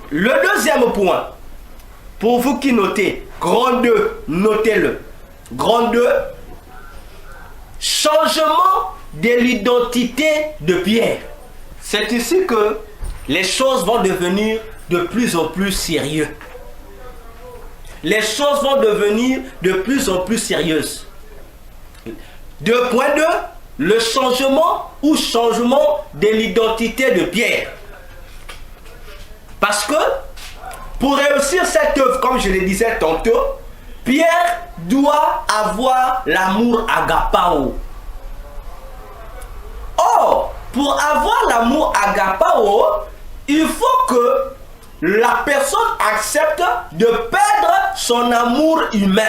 Le deuxième point, pour vous qui notez, grand 2, notez-le. Grand 2, changement de l'identité de Pierre. C'est ici que les choses vont devenir de plus en plus sérieuses. Les choses vont devenir de plus en plus sérieuses. 2.2, le changement de l'identité de Pierre. Parce que pour réussir cette œuvre, comme je le disais tantôt, Pierre doit avoir l'amour agapao. Or, pour avoir l'amour agapao, il faut que la personne accepte de perdre son amour humain.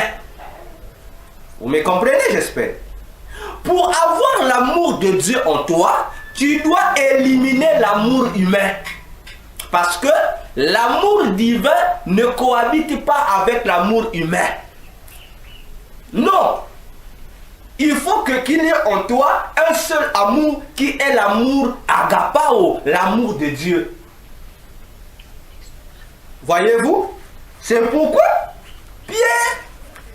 Vous me comprenez, j'espère? Pour avoir l'amour de Dieu en toi, tu dois éliminer l'amour humain. Parce que l'amour divin ne cohabite pas avec l'amour humain. Non. Il faut qu'il y ait en toi un seul amour qui est l'amour agapao, l'amour de Dieu. Voyez-vous? C'est pourquoi Pierre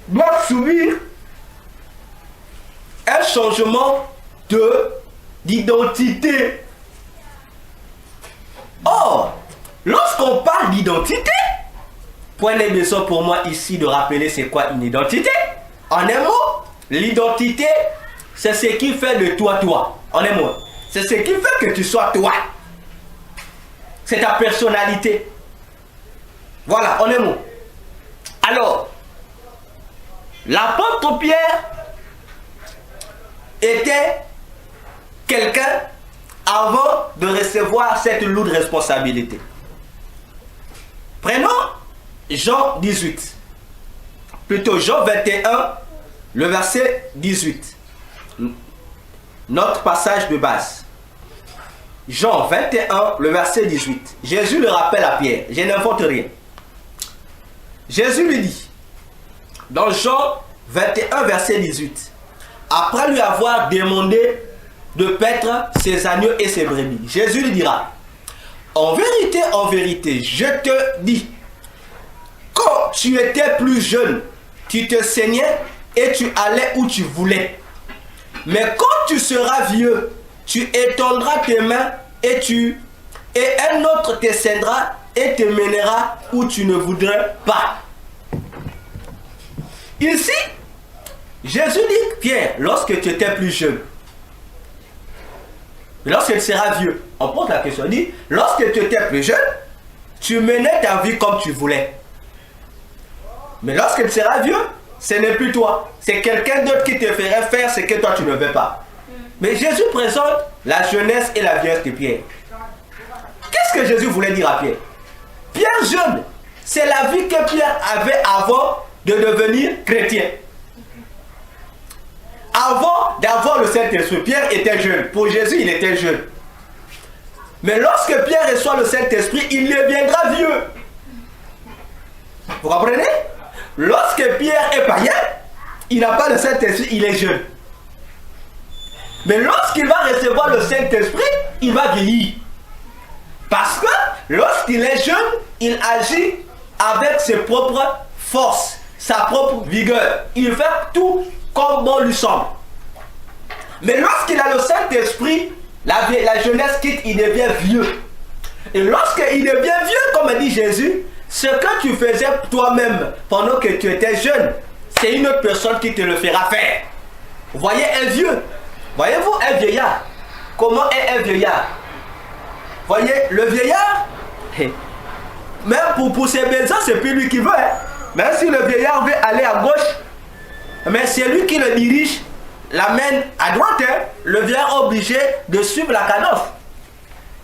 doit subir un changement d'identité. Or, lorsqu'on parle d'identité, point n'est besoin pour moi ici de rappeler c'est quoi une identité. En un mot, l'identité, c'est ce qui fait de toi, toi. En un mot, c'est ce qui fait que tu sois toi. C'est ta personnalité. Voilà, en un mot. Alors, l'apôtre Pierre était quelqu'un avant de recevoir cette lourde responsabilité. Prenons Jean 18. Plutôt Jean 21, le verset 18. Notre passage de base. Jean 21, le verset 18. Jésus le rappelle à Pierre. Je n'invente rien. Jésus lui dit, dans Jean 21, verset 18, après lui avoir demandé de paître ses agneaux et ses brebis, Jésus lui dira, en vérité, je te dis, quand tu étais plus jeune, tu te saignais et tu allais où tu voulais. Mais quand tu seras vieux, tu étendras tes mains et un autre te scindra et te mènera où tu ne voudrais pas. Ici, Jésus dit, Pierre, lorsque tu étais plus jeune, lorsque tu seras vieux, on pose la question, on dit, lorsque tu étais plus jeune, tu menais ta vie comme tu voulais. Mais lorsque tu seras vieux, ce n'est plus toi. C'est quelqu'un d'autre qui te ferait faire ce que toi tu ne veux pas. Mais Jésus présente la jeunesse et la vieillesse de Pierre. Qu'est-ce que Jésus voulait dire à Pierre? Pierre jeune, c'est la vie que Pierre avait avant de devenir chrétien. Avant d'avoir le Saint-Esprit, Pierre était jeune. Pour Jésus, il était jeune. Mais lorsque Pierre reçoit le Saint-Esprit, il deviendra vieux. Vous comprenez? Lorsque Pierre est païen, il n'a pas le Saint-Esprit, il est jeune. Mais lorsqu'il va recevoir le Saint-Esprit, il va vieillir. Parce que lorsqu'il est jeune, il agit avec ses propres forces, sa propre vigueur. Il fait tout comme bon lui semble. Mais lorsqu'il a le Saint-Esprit, la jeunesse quitte, il devient vieux. Et lorsqu'il devient vieux, comme dit Jésus, ce que tu faisais toi-même pendant que tu étais jeune, c'est une autre personne qui te le fera faire. Vous voyez un vieux, voyez-vous un vieillard, comment est un vieillard? Voyez, le vieillard, même pour ses besoins, c'est plus lui qui veut. Même si le vieillard veut aller à gauche, mais c'est lui qui le dirige, l'amène à droite. Le vieillard est obligé de suivre la cadence.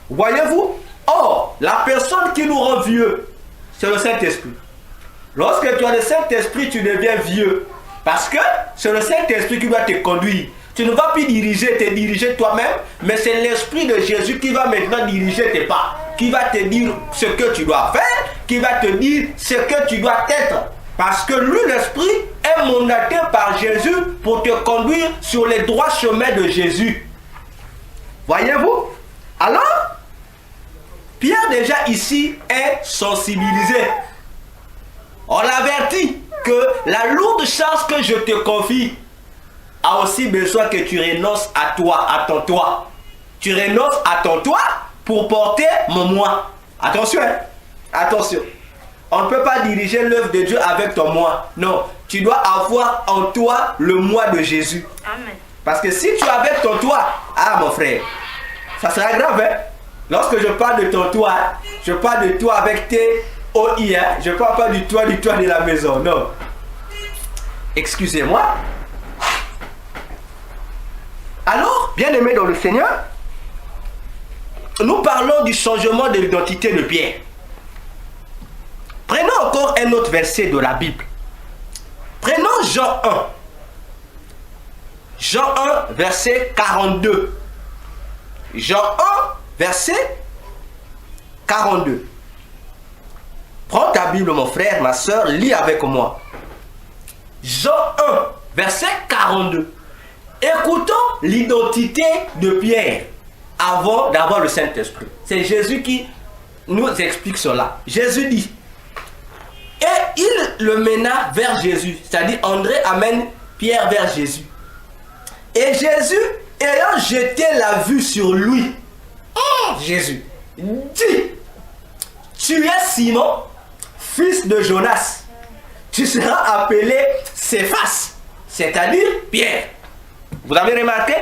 Voyez-vous? Or, la personne qui nous rend vieux, c'est le Saint-Esprit. Lorsque tu as le Saint-Esprit, tu deviens vieux. Parce que c'est le Saint-Esprit qui doit te conduire. Tu ne vas plus te diriger toi-même, mais c'est l'Esprit de Jésus qui va maintenant diriger tes pas, qui va te dire ce que tu dois faire, qui va te dire ce que tu dois être. Parce que lui, l'Esprit, est mandaté par Jésus pour te conduire sur les droits chemins de Jésus. Voyez-vous? Alors, Pierre déjà ici est sensibilisé. On l'avertit que la lourde charge que je te confie a aussi besoin que tu renonces à toi, à ton toi. Tu renonces à ton toi pour porter mon moi. Attention, hein? Attention. On ne peut pas diriger l'œuvre de Dieu avec ton moi. Non, tu dois avoir en toi le moi de Jésus. Amen. Parce que si tu es avec ton toi, ah mon frère, ça sera grave, hein? Lorsque je parle de ton toi, je parle de toi avec tes OI, hein? Je ne parle pas du toit de la maison, non. Excusez-moi. Alors, bien-aimés dans le Seigneur, nous parlons du changement de l'identité de Pierre. Prenons encore un autre verset de la Bible. Prenons Jean 1. Jean 1, verset 42. Jean 1, verset 42. Prends ta Bible, mon frère, ma soeur, lis avec moi. Jean 1, verset 42. Écoutons l'identité de Pierre avant d'avoir le Saint-Esprit. C'est Jésus qui nous explique cela. Jésus dit, et il le mena vers Jésus. C'est-à-dire André amène Pierre vers Jésus. Et Jésus, ayant jeté la vue sur lui, Jésus dit, tu es Simon, fils de Jonas. Tu seras appelé Céphas, c'est-à-dire Pierre. Vous avez remarqué?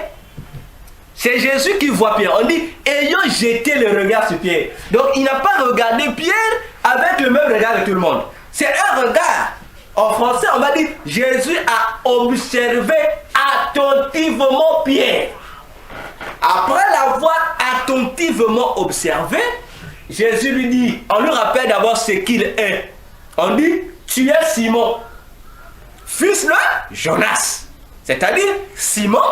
C'est Jésus qui voit Pierre. On dit, ayant jeté le regard sur Pierre. Donc il n'a pas regardé Pierre avec le même regard de tout le monde. C'est un regard. En français, on va dire, Jésus a observé attentivement Pierre. Après l'avoir attentivement observé, Jésus lui dit, on lui rappelle d'abord ce qu'il est. On dit, tu es Simon, fils de Jonas. C'est-à-dire Simon,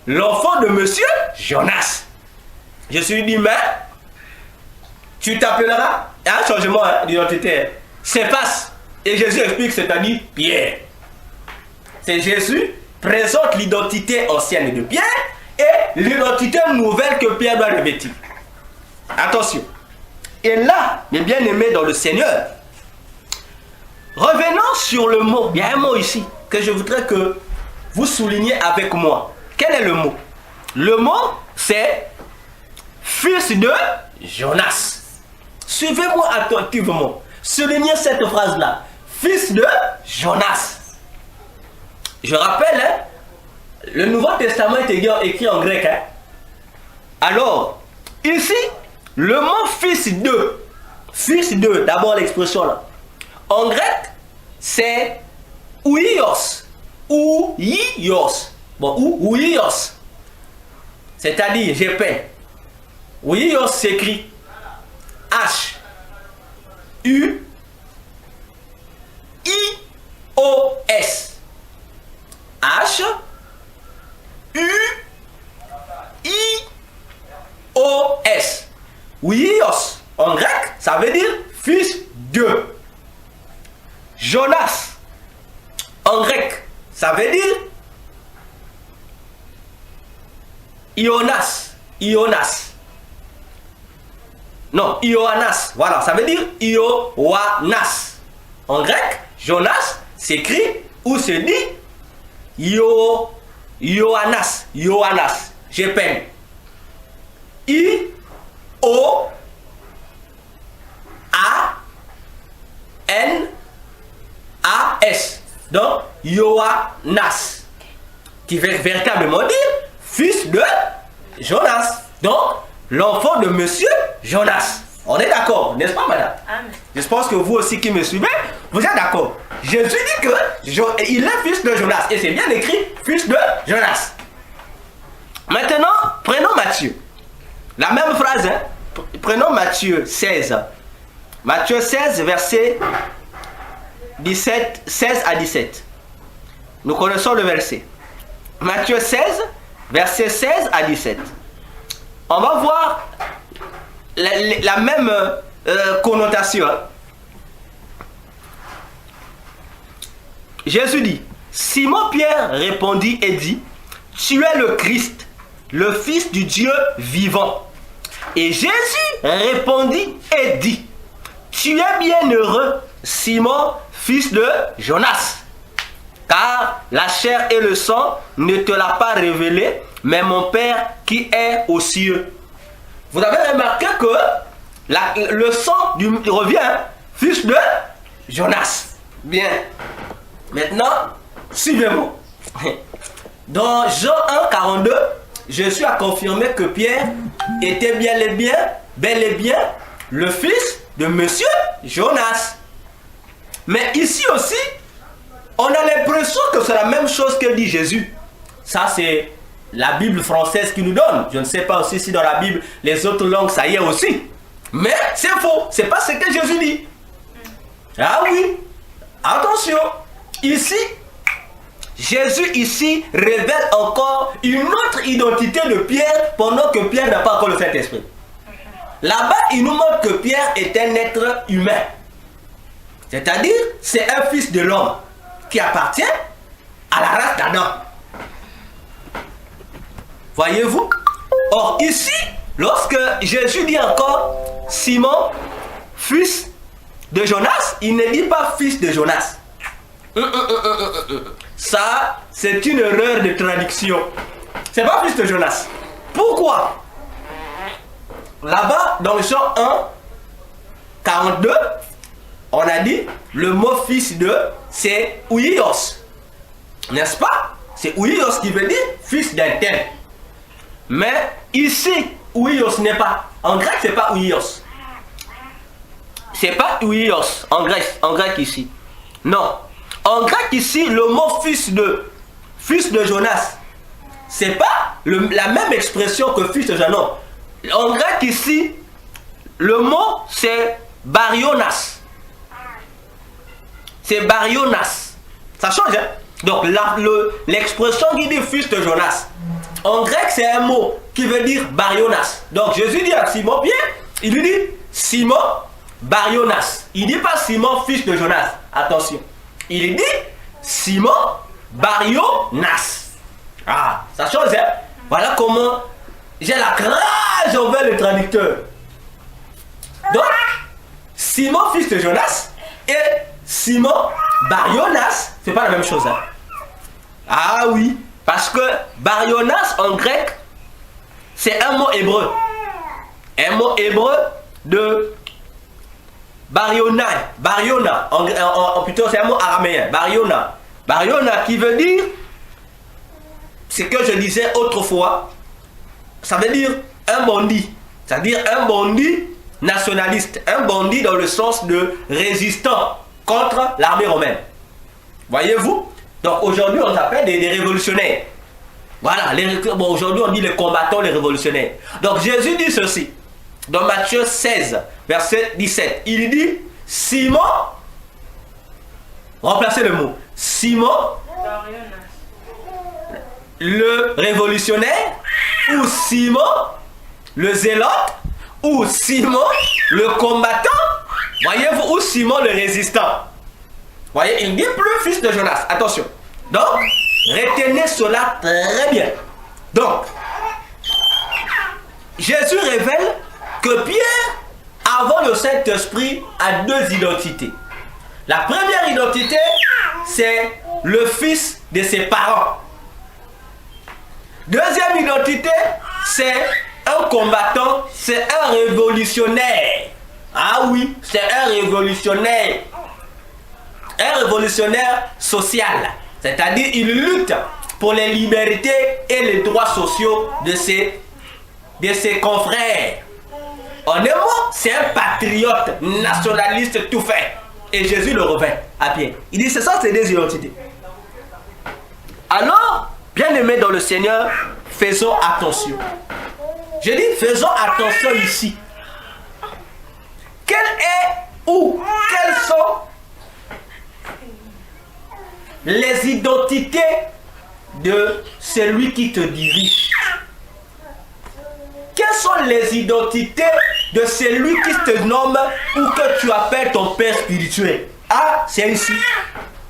l'enfant de monsieur Jonas. Jésus lui dit, mais tu t'appelleras, il y a un changement d'identité, Céphas. Et Jésus explique, c'est-à-dire Pierre. C'est Jésus présente l'identité ancienne de Pierre et l'identité nouvelle que Pierre doit revêtir. Attention. Et là, mes bien-aimés dans le Seigneur, revenons sur le mot. Il y a un mot ici que je voudrais que vous souligniez avec moi. Quel est le mot? Le mot, c'est fils de Jonas. Suivez-moi attentivement. Soulignez cette phrase-là. Fils de Jonas. Je rappelle, le Nouveau Testament est écrit en grec. Alors, ici, le mot fils de, d'abord l'expression là. En grec, c'est ouios. Ouios. Bon, ouios. C'est-à-dire, j'ai peint. Ouios s'écrit H. U. I-O-S. H. U. I-O-S. Ouios. En grec, ça veut dire fils de. Jonas. En grec, ça veut dire Ionas. Ionas. Non, Ioannas. Voilà, ça veut dire Ioannas. En grec, Jonas s'écrit ou se dit Ioannas. Ioannas. Je peins. I-O-A-N-A-S. Donc, Ioannas. Qui veut véritablement dire fils de Jonas. Donc, l'enfant de monsieur Jonas. On est d'accord, n'est-ce pas, madame? Amen. Je pense que vous aussi qui me suivez, vous êtes d'accord. Jésus dit que il est fils de Jonas. Et c'est bien écrit, fils de Jonas. Maintenant, prenons Matthieu. La même phrase, hein? Prenons Matthieu 16. Matthieu 16, verset 16 à 17. Nous connaissons le verset. Matthieu 16, verset 16 à 17. On va voir la même connotation. Jésus dit, Simon Pierre répondit et dit, tu es le Christ, le Fils du Dieu vivant. Et Jésus répondit et dit, tu es bien heureux, Simon, fils de Jonas, car la chair et le sang ne te l'a pas révélé, mais mon Père qui est aux cieux. Vous avez remarqué que le sang revient, hein, fils de Jonas. Bien. Maintenant, suivez-moi. Dans Jean 1, 42, Jésus a confirmé que Pierre était bel et bien, le fils de Monsieur Jonas. Mais ici aussi, on a l'impression que c'est la même chose que dit Jésus. Ça, c'est la Bible française qui nous donne. Je ne sais pas aussi si dans la Bible, les autres langues, ça y est aussi. Mais c'est faux. C'est pas ce que Jésus dit. Ah oui. Attention. Ici, Jésus ici révèle encore une autre identité de Pierre pendant que Pierre n'a pas encore le Saint-Esprit. Là-bas, il nous montre que Pierre est un être humain. C'est-à-dire, c'est un fils de l'homme qui appartient à la race d'Adam. Voyez-vous? Or, ici, lorsque Jésus dit encore Simon, fils de Jonas, il ne dit pas fils de Jonas. Ça, c'est une erreur de traduction. C'est pas fils de Jonas. Pourquoi? Là-bas, dans Jean 1, 42, on a dit le mot fils de, c'est ouios. N'est-ce pas? C'est ouios qui veut dire fils d'un tel. Mais ici, ouios n'est pas. En grec, c'est pas ouios. C'est pas ouios en grec ici. Non. En grec ici, le mot fils de Jonas, c'est pas la même expression que fils de Jonas. En grec ici, le mot c'est barionas. C'est barionas. Ça change, hein? Donc l'expression qui dit fils de Jonas, en grec c'est un mot qui veut dire barionas. Donc Jésus dit à Simon Pierre, il lui dit Simon barionas. Il dit pas Simon fils de Jonas. Attention. Il dit Simon barionas. Ah, ça change, hein? Voilà comment j'ai la rage envers le traducteur. Donc, Simon fils de Jonas et Simon barionas, c'est pas la même chose, hein? Ah oui, parce que barionas en grec, c'est un mot hébreu. Un mot hébreu de Bariona, plutôt c'est un mot araméen, Bariona qui veut dire, ce que je disais autrefois, ça veut dire un bandit, c'est-à-dire un bandit nationaliste, un bandit dans le sens de résistant contre l'armée romaine. Voyez-vous? Donc aujourd'hui on s'appelle des révolutionnaires. Voilà, aujourd'hui on dit les combattants, les révolutionnaires. Donc Jésus dit ceci. Dans Matthieu 16, verset 17, il dit Simon, remplacez le mot, Simon, le révolutionnaire, ou Simon, le zélote, ou Simon, le combattant, voyez-vous, ou Simon, le résistant. Voyez, il dit plus fils de Jonas, attention. Donc, retenez cela très bien. Donc, Jésus révèle que Pierre, avant le Saint-Esprit, a deux identités. La première identité, c'est le fils de ses parents. Deuxième identité, c'est un combattant, c'est un révolutionnaire. Ah oui, c'est un révolutionnaire. Un révolutionnaire social. C'est-à-dire, il lutte pour les libertés et les droits sociaux de ses confrères. En un mot, c'est un patriote nationaliste tout fait. Et Jésus le revint à Pierre. Il dit, c'est ça, c'est des identités. Alors, bien-aimés dans le Seigneur, faisons attention. Je dis, faisons attention ici. Quelles sont les identités de celui qui te dirige? Quelles sont les identités de celui qui te nomme ou que tu appelles ton père spirituel? Ah, c'est ici.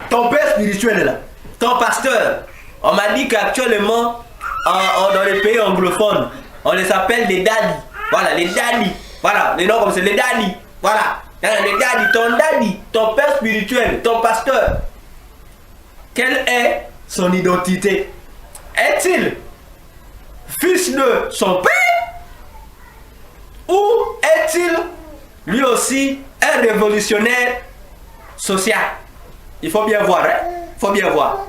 Ton père spirituel est là. Ton pasteur. On m'a dit qu'actuellement, dans les pays anglophones, on les appelle des daddies. Voilà, les daddy. Voilà, les noms comme ça, les daddy. Voilà, les daddy, ton père spirituel, ton pasteur. Quelle est son identité? Est-il fils de son père? Ou est-il lui aussi un révolutionnaire social? Il faut bien voir, hein? Il faut bien voir.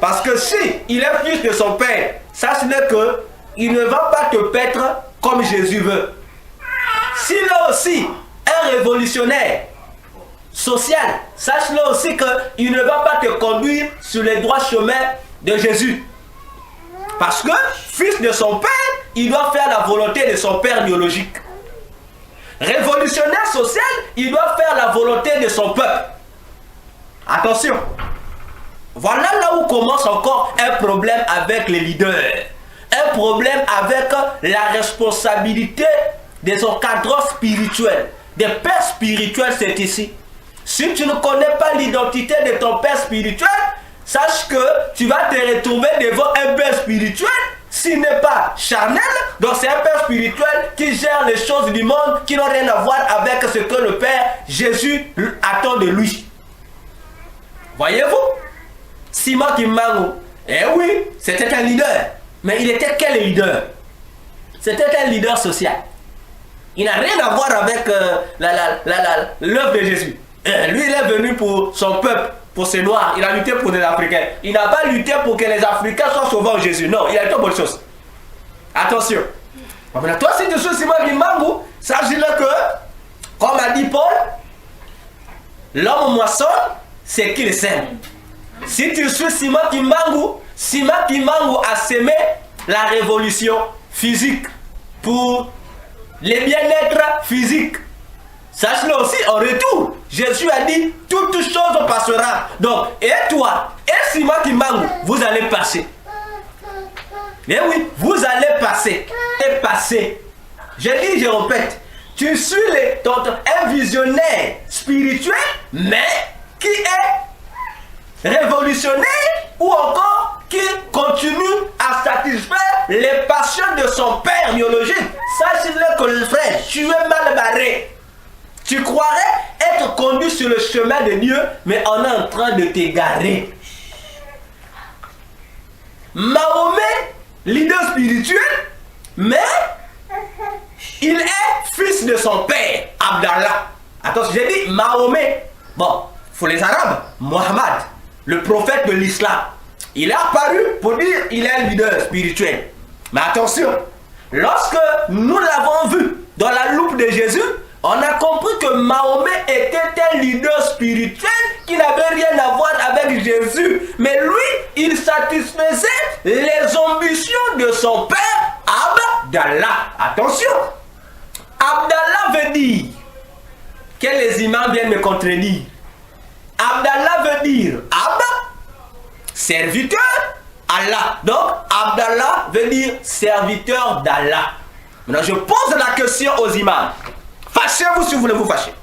Parce que si il est fils de son père, sache-le que il ne va pas te paître comme Jésus veut. S'il est aussi un révolutionnaire social, sache-le aussi qu'il ne va pas te conduire sur les droits chemins de Jésus. Parce que, fils de son père, il doit faire la volonté de son père biologique. Révolutionnaire social, il doit faire la volonté de son peuple. Attention. Voilà là où commence encore un problème avec les leaders. Un problème avec la responsabilité des encadrants spirituels. Des pères spirituels, c'est ici. Si tu ne connais pas l'identité de ton père spirituel, sache que tu vas te retrouver devant un père spirituel, s'il n'est pas charnel, donc c'est un père spirituel qui gère les choses du monde qui n'ont rien à voir avec ce que le Père Jésus attend de lui. Voyez-vous? Simon Kimbangu, eh oui, c'était un leader. Mais il était quel leader? C'était un leader social. Il n'a rien à voir avec l'œuvre de Jésus. Lui, il est venu pour son peuple, pour ses Noirs. Il a lutté pour les Africains. Il n'a pas lutté pour que les Africains soient sauvés en Jésus. Non, il a été bonne chose. Attention. Maintenant, toi, si tu suis Simon Kimbangu, sache-le que, comme a dit Paul, l'homme moissonne, c'est qu'il sème. Si tu suis Simon Kimbangu a semé la révolution physique pour les bien-être physiques. Sache-le aussi, en retour, Jésus a dit, toutes choses passeront. Donc, et toi, et Simon Kimbangu, vous allez passer. Eh oui, vous allez passer. Et passer. Je dis, je répète, tu suis un visionnaire spirituel, mais qui est révolutionnaire ou encore qui continue à satisfaire les passions de son père biologique. Sache-le que le frère, tu es mal barré. Tu croirais être conduit sur le chemin de Dieu, mais on est en train de t'égarer. Mahomet, leader spirituel, mais il est fils de son père, Abdallah. Attention, j'ai dit Mahomet. Bon, pour les Arabes, Mohammed, le prophète de l'islam, il est apparu pour dire qu'il est un leader spirituel. Mais attention, lorsque nous l'avons vu dans la loupe de Jésus, on a compris que Mahomet était un leader spirituel qui n'avait rien à voir avec Jésus. Mais lui, il satisfaisait les ambitions de son père, Abdallah. Attention, Abdallah veut dire, que les imams viennent me contredire. Abdallah veut dire Abba, serviteur, Allah. Donc, Abdallah veut dire serviteur d'Allah. Maintenant, je pose la question aux imams. Fâchez-vous si vous voulez vous fâcher.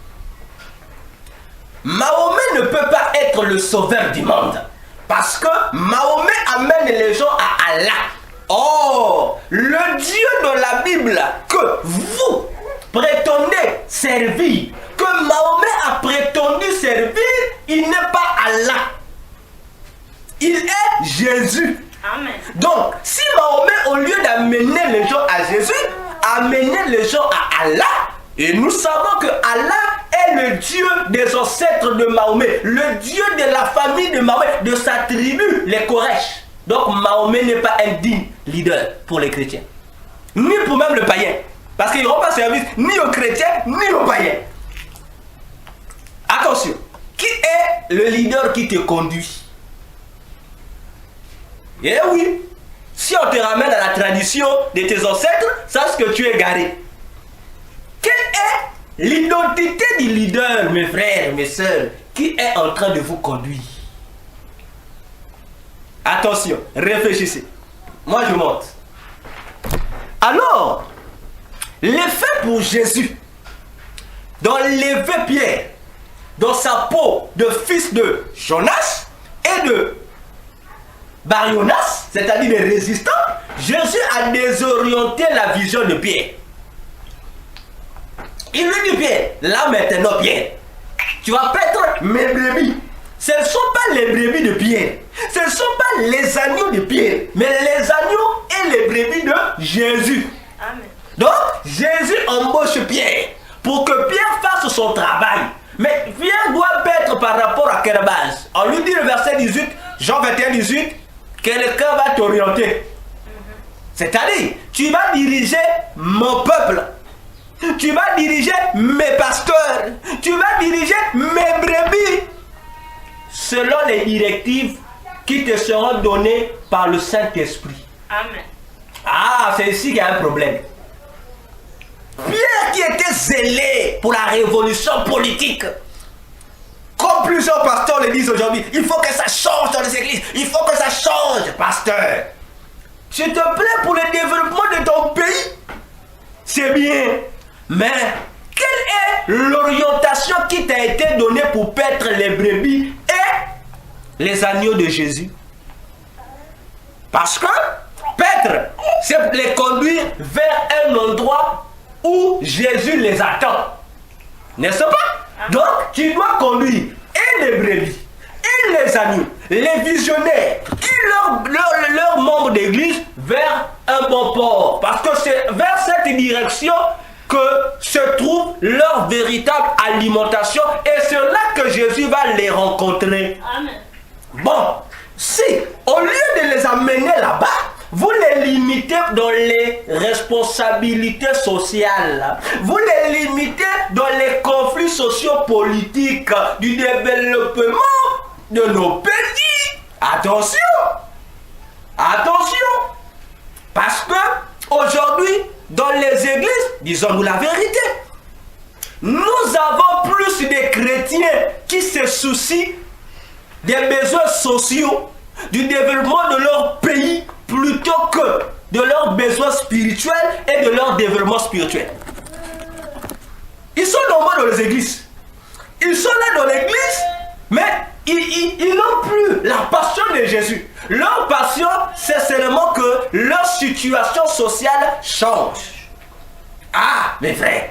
Mahomet ne peut pas être le sauveur du monde. Parce que Mahomet amène les gens à Allah. Or, le Dieu de la Bible que vous prétendez servir, que Mahomet a prétendu servir, il n'est pas Allah. Il est Jésus. Amen. Donc, si Mahomet, au lieu d'amener les gens à Jésus, amenait les gens à Allah, et nous savons que Allah est le Dieu des ancêtres de Mahomet, le Dieu de la famille de Mahomet, de sa tribu, les Koresh. Donc Mahomet n'est pas un digne leader pour les chrétiens, ni pour même le païen, parce qu'ils n'auront pas service ni aux chrétiens, ni aux païens. Attention, qui est le leader qui te conduit? Eh oui, si on te ramène à la tradition de tes ancêtres, sache que tu es garé. Quelle est l'identité du leader, mes frères, mes soeurs, qui est en train de vous conduire? Attention, réfléchissez. Moi, je monte. Alors, l'effet pour Jésus, dans l'élevé Pierre, dans sa peau de fils de Jonas et de Barionas, c'est-à-dire des résistants, Jésus a désorienté la vision de Pierre. Il lui dit Pierre, là maintenant Pierre, tu vas paître mes brebis. Ce ne sont pas les brebis de Pierre, ce ne sont pas les agneaux de Pierre, mais les agneaux et les brebis de Jésus. Amen. Donc Jésus embauche Pierre pour que Pierre fasse son travail. Mais Pierre doit paître par rapport à quelle base? On lui dit le verset 18, Jean 21, 18, quelqu'un va t'orienter. C'est-à-dire, tu vas diriger mon peuple. Tu vas diriger mes pasteurs. Tu vas diriger mes brebis. Selon les directives qui te seront données par le Saint-Esprit. Amen. Ah, c'est ici qu'il y a un problème. Pierre qui était zélé pour la révolution politique. Comme plusieurs pasteurs le disent aujourd'hui, il faut que ça change dans les églises. Il faut que ça change, pasteur. S'il te plaît, pour le développement de ton pays, c'est bien. Mais quelle est l'orientation qui t'a été donnée pour paître les brebis et les agneaux de Jésus? Parce que paître, c'est les conduire vers un endroit où Jésus les attend. N'est-ce pas? Donc, tu dois conduire et les brebis, et les agneaux, les visionnaires, et leurs membres d'église vers un bon port. Parce que c'est vers cette direction que se trouve leur véritable alimentation. Et c'est là que Jésus va les rencontrer. Amen. Bon, si au lieu de les amener là-bas, vous les limitez dans les responsabilités sociales, vous les limitez dans les conflits sociopolitiques du développement de nos pays. Attention! Attention! Parce que aujourd'hui, dans les églises, disons-nous la vérité, nous avons plus de chrétiens qui se soucient des besoins sociaux, du développement de leur pays, plutôt que de leurs besoins spirituels et de leur développement spirituel. Ils sont nombreux dans les églises. Ils sont là dans l'église, mais ils n'ont plus la passion de Jésus. Leur passion, c'est seulement que leur situation sociale change. Ah, mes frères.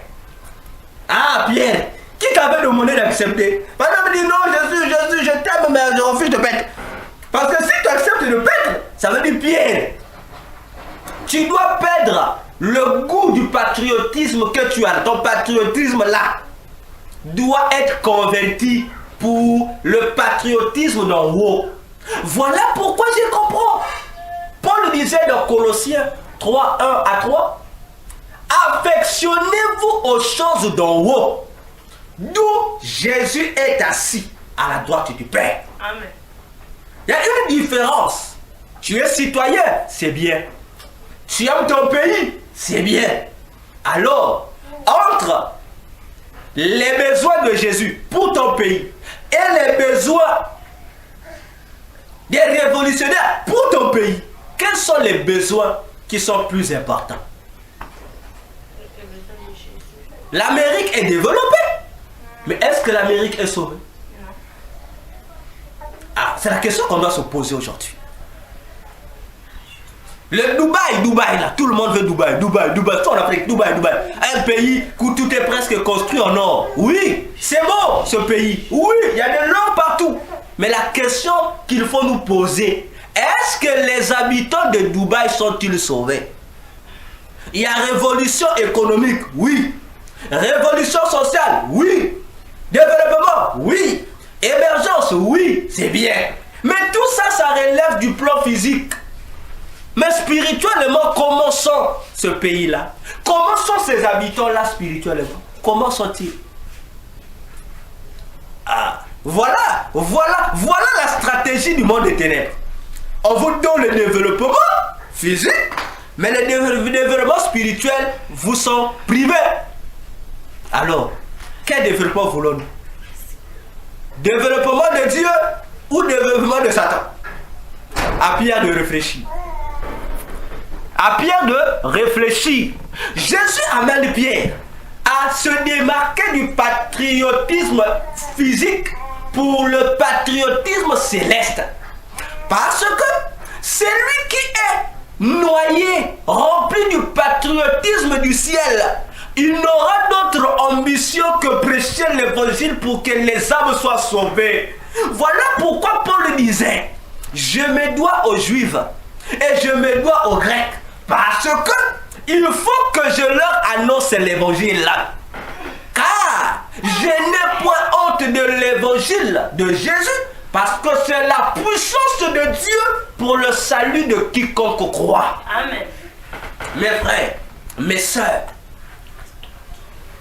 Ah, Pierre, qui t'avait demandé d'accepter? Madame dit non, Jésus, je t'aime, mais je refuse de paître. Parce que si tu acceptes de paître, ça veut dire Pierre, tu dois perdre le goût du patriotisme que tu as. Ton patriotisme là doit être converti pour le patriotisme d'en haut. Voilà pourquoi je comprends. Paul disait dans Colossiens 3, 1 à 3, affectionnez-vous aux choses d'en haut, d'où Jésus est assis à la droite du Père. Amen. Il y a une différence. Tu es citoyen, c'est bien. Tu aimes ton pays, c'est bien. Alors, entre les besoins de Jésus pour ton pays et les besoins des révolutionnaires pour ton pays, quels sont les besoins qui sont plus importants? L'Amérique est développée, mais est-ce que l'Amérique est sauvée? Ah, c'est la question qu'on doit se poser aujourd'hui. Le Dubaï là, tout le monde veut Dubaï, tout en Afrique, Dubaï. Un pays où tout est presque construit en or. Oui, c'est bon ce pays. Oui, il y a de l'or partout. Mais la question qu'il faut nous poser, est-ce que les habitants de Dubaï sont-ils sauvés? Il y a révolution économique, oui. Révolution sociale, oui. Développement, oui. Émergence, oui, c'est bien. Mais tout ça, ça relève du plan physique. Mais spirituellement, comment sont ce pays-là? Comment sont ces habitants-là spirituellement? Comment sont-ils? Ah, voilà la stratégie du monde des ténèbres. On vous donne le développement physique, mais le développement spirituel vous sont privés. Alors, quel développement voulons-nous? Développement de Dieu ou développement de Satan? À Pierre de réfléchir. À Pierre de réfléchir. Jésus amène Pierre à se démarquer du patriotisme physique pour le patriotisme céleste. Parce que c'est lui qui est noyé, rempli du patriotisme du ciel, il n'aura d'autre ambition que prêcher l'évangile pour que les âmes soient sauvées. Voilà pourquoi Paul disait, je me dois aux Juifs et je me dois aux Grecs, parce que il faut que je leur annonce l'évangile là. Car je n'ai point honte de l'évangile de Jésus, parce que c'est la puissance de Dieu pour le salut de quiconque croit. Amen. Mes frères, mes sœurs,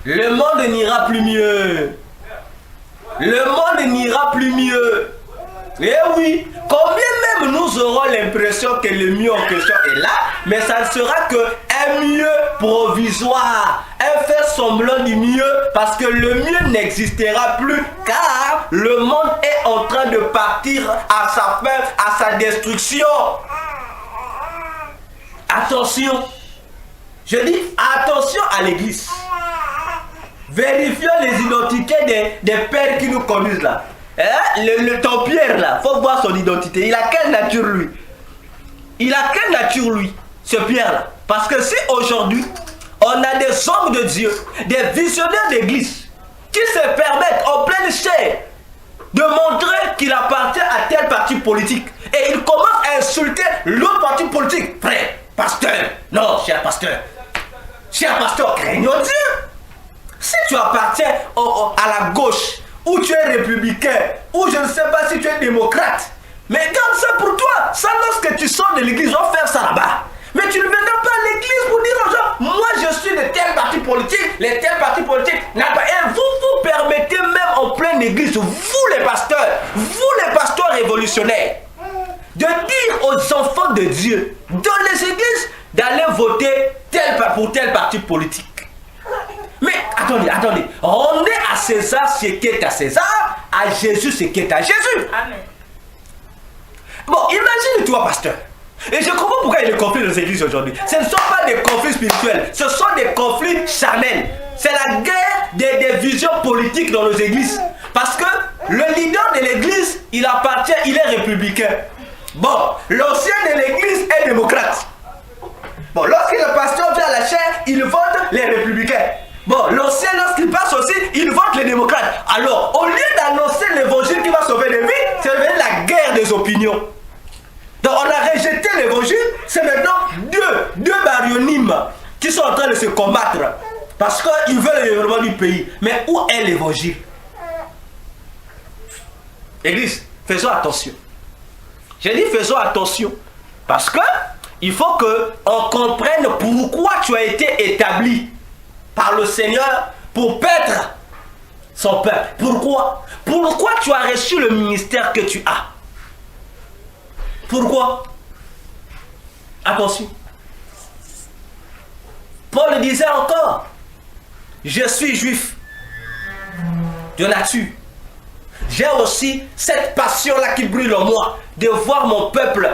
le monde n'ira plus mieux. Le monde n'ira plus mieux. Eh oui, combien même nous aurons l'impression que le mieux en question est là, mais ça ne sera qu'un mieux provisoire, un fait semblant du mieux, parce que le mieux n'existera plus, car le monde est en train de partir à sa fin, à sa destruction. Attention, je dis attention à l'église. Vérifions les identités des pères qui nous conduisent là. Hein? Ton Pierre là, faut voir son identité. Il a quelle nature lui? Il a quelle nature lui, ce Pierre là? Parce que si aujourd'hui, on a des hommes de Dieu, des visionnaires d'église, qui se permettent en pleine chair de montrer qu'il appartient à tel parti politique, et il commence à insulter l'autre parti politique. Frère, pasteur, non, cher pasteur, craignons Dieu. Si tu appartiens à la gauche, ou tu es républicain, ou je ne sais pas si tu es démocrate, mais garde ça pour toi. Ça, lorsque tu sors de l'église, on va faire ça là-bas. Mais tu ne viendras pas à l'église pour dire aux gens, moi je suis de tel parti politique, les tels partis politiques n'a pas. Et vous permettez même en pleine église, vous les pasteurs révolutionnaires, de dire aux enfants de Dieu, dans les églises, d'aller voter pour tel parti politique. Mais attendez, on est à César ce qui est à César, à Jésus ce qui est à Jésus. Amen. Bon, imagine-toi, pasteur. Et je comprends pourquoi il y a des conflits dans les églises aujourd'hui. Ce ne sont pas des conflits spirituels, ce sont des conflits charnels. C'est la guerre des visions politiques dans nos églises. Parce que le leader de l'église, il est républicain. Bon, l'ancien de l'église est démocrate. Bon, lorsque le pasteur vient à la chaire, il vote les républicains. Bon, l'ancien, lorsqu'il passe aussi, il vote les démocrates. Alors, au lieu d'annoncer l'évangile qui va sauver les vies, c'est devenu la guerre des opinions. Donc, on a rejeté l'évangile, c'est maintenant deux baryonymes qui sont en train de se combattre. Parce qu'ils veulent le développement du pays. Mais où est l'évangile? Église, faisons attention. J'ai dit faisons attention. Parce que il faut qu'on comprenne pourquoi tu as été établi par le Seigneur pour paître son peuple. Pourquoi tu as reçu le ministère que tu as? Pourquoi? Attention. Paul disait encore, je suis juif de nature. J'ai aussi cette passion-là qui brûle en moi, de voir mon peuple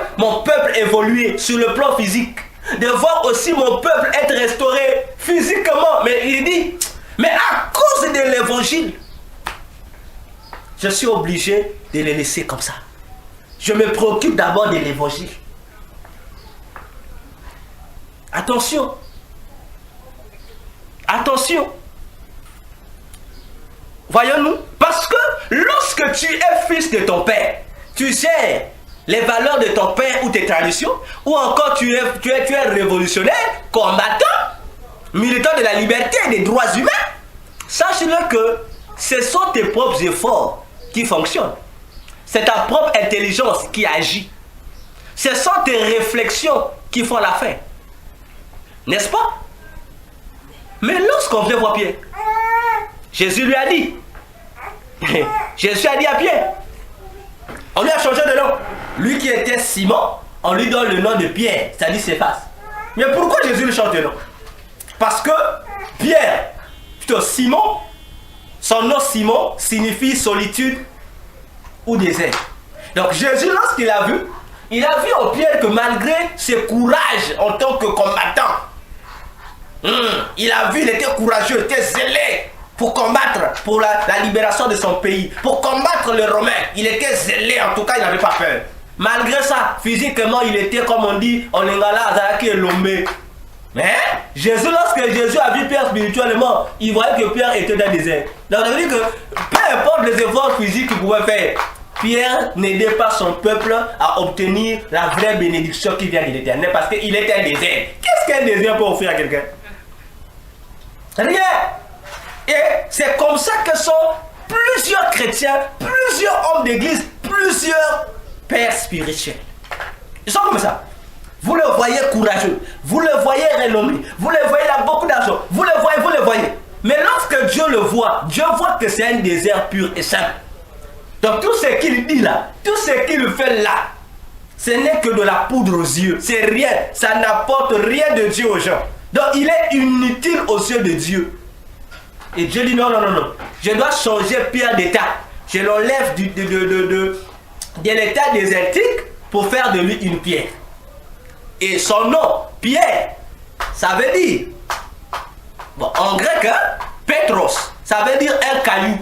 évoluer sur le plan physique, de voir aussi mon peuple être restauré physiquement. Mais il dit, mais à cause de l'évangile, je suis obligé de les laisser comme ça. Je me préoccupe d'abord de l'évangile. Attention. Attention. Voyons-nous. Parce que lorsque tu es fils de ton père, tu sais les valeurs de ton père ou tes traditions, ou encore tu es révolutionnaire, combattant, militant de la liberté et des droits humains, sache-le que ce sont tes propres efforts qui fonctionnent. C'est ta propre intelligence qui agit. Ce sont tes réflexions qui font l'affaire. N'est-ce pas? Mais lorsqu'on vient voir Pierre, Jésus lui a dit, Jésus a dit à Pierre, on lui a changé de nom. Lui qui était Simon, on lui donne le nom de Pierre, c'est-à-dire Céphas. Mais pourquoi Jésus lui change de nom? Parce que Pierre, plutôt Simon, son nom Simon signifie solitude ou désert. Donc Jésus, lorsqu'il a vu en Pierre que malgré ses courages en tant que combattant, il a vu, il était courageux, il était zélé pour combattre pour la libération de son pays, pour combattre les Romains. Il était zélé, en tout cas, il n'avait pas peur. Malgré ça, physiquement, il était, comme on dit, en lingala, azalaki elombe. Mais Jésus, lorsque Jésus a vu Pierre spirituellement, il voyait que Pierre était dans le désert. Donc ça veut dire que peu importe les efforts physiques qu'il pouvait faire, Pierre n'aidait pas son peuple à obtenir la vraie bénédiction qui vient de l'Éternel parce qu'il était un désert. Qu'est-ce qu'un désert peut offrir à quelqu'un? Rien. Et c'est comme ça que sont plusieurs chrétiens, plusieurs hommes d'église, plusieurs pères spirituels. Ils sont comme ça. Vous le voyez courageux, vous le voyez renommé, vous le voyez, il a beaucoup d'argent, vous le voyez. Mais lorsque Dieu le voit, Dieu voit que c'est un désert pur et simple. Donc tout ce qu'il dit là, tout ce qu'il fait là, ce n'est que de la poudre aux yeux. C'est rien, ça n'apporte rien de Dieu aux gens. Donc il est inutile aux yeux de Dieu. Et Dieu dit non, non, non, non. Je dois changer Pierre d'état. Je l'enlève de l'état désertique pour faire de lui une pierre. Et son nom, Pierre, ça veut dire, bon, en grec, hein, Petros, ça veut dire un caillou.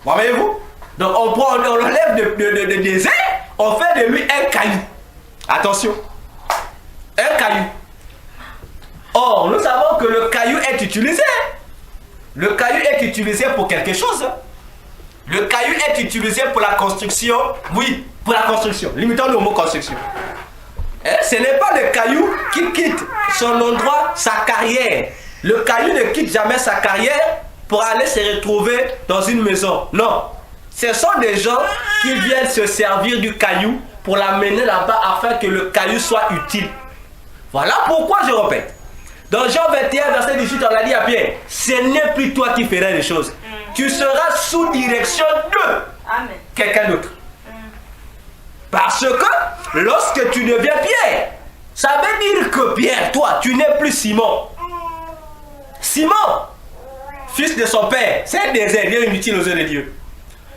Voyez-vous? Donc on l'enlève de désert, on fait de lui un caillou. Attention, un caillou. Or, nous savons que le caillou est utilisé. Le caillou est utilisé pour quelque chose. Le caillou est utilisé pour la construction. Oui, pour la construction. Limitons le mot construction. Ce n'est pas le caillou qui quitte son endroit, sa carrière. Le caillou ne quitte jamais sa carrière pour aller se retrouver dans une maison. Non. Ce sont des gens qui viennent se servir du caillou pour l'amener là-bas afin que le caillou soit utile. Voilà pourquoi je répète. Dans Jean 21, verset 18, on a dit à Pierre, ce n'est plus toi qui feras les choses. Tu seras sous direction de quelqu'un d'autre. Parce que lorsque tu deviens Pierre, ça veut dire que Pierre, toi, tu n'es plus Simon. Simon, fils de son père, c'est un désert, il est inutile aux yeux de Dieu.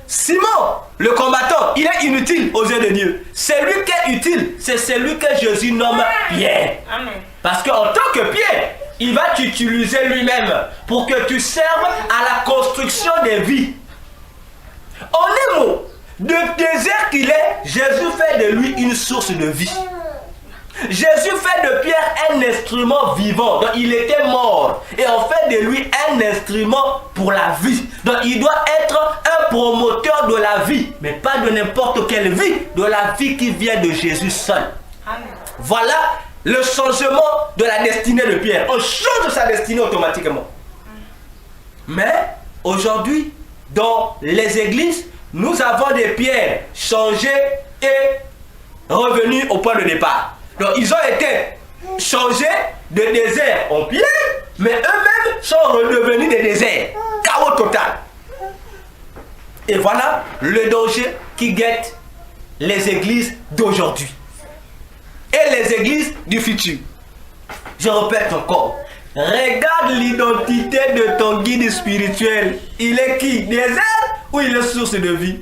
Simon, le combattant, il est inutile aux yeux de Dieu. Celui qui est utile, c'est celui que Jésus nomme Pierre. Amen. Parce qu'en tant que Pierre, il va t'utiliser lui-même pour que tu serves à la construction des vies. En un mot, de désert qu'il est, Jésus fait de lui une source de vie. Jésus fait de Pierre un instrument vivant. Donc il était mort. Et on fait de lui un instrument pour la vie. Donc il doit être un promoteur de la vie. Mais pas de n'importe quelle vie. De la vie qui vient de Jésus seul. Amen. Voilà le changement de la destinée de Pierre. On change sa destinée automatiquement. Mais aujourd'hui, dans les églises, nous avons des pierres changées et revenues au point de départ. Donc ils ont été changés de désert en pierre, mais eux-mêmes sont redevenus des déserts. Chaos total. Et voilà le danger qui guette les églises d'aujourd'hui. Et les églises du futur. Je répète encore. Regarde l'identité de ton guide spirituel. Il est qui? Désert ou il est source de vie?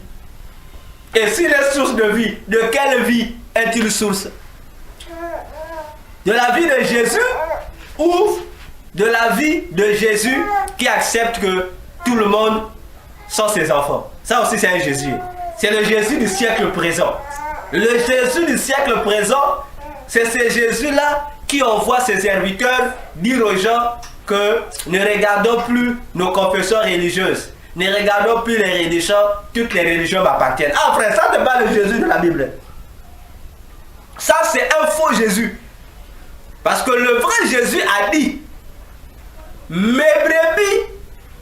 Et s'il est source de vie, de quelle vie est-il source? De la vie de Jésus ou de la vie de Jésus qui accepte que tout le monde sont ses enfants? Ça aussi c'est un Jésus. C'est le Jésus du siècle présent. Le Jésus du siècle présent, c'est ce Jésus-là qui envoie ses serviteurs dire aux gens que ne regardons plus nos confessions religieuses. Ne regardons plus les religions, toutes les religions m'appartiennent. Ah frère, ça n'est pas le Jésus de la Bible. Ça c'est un faux Jésus. Parce que le vrai Jésus a dit, mes brebis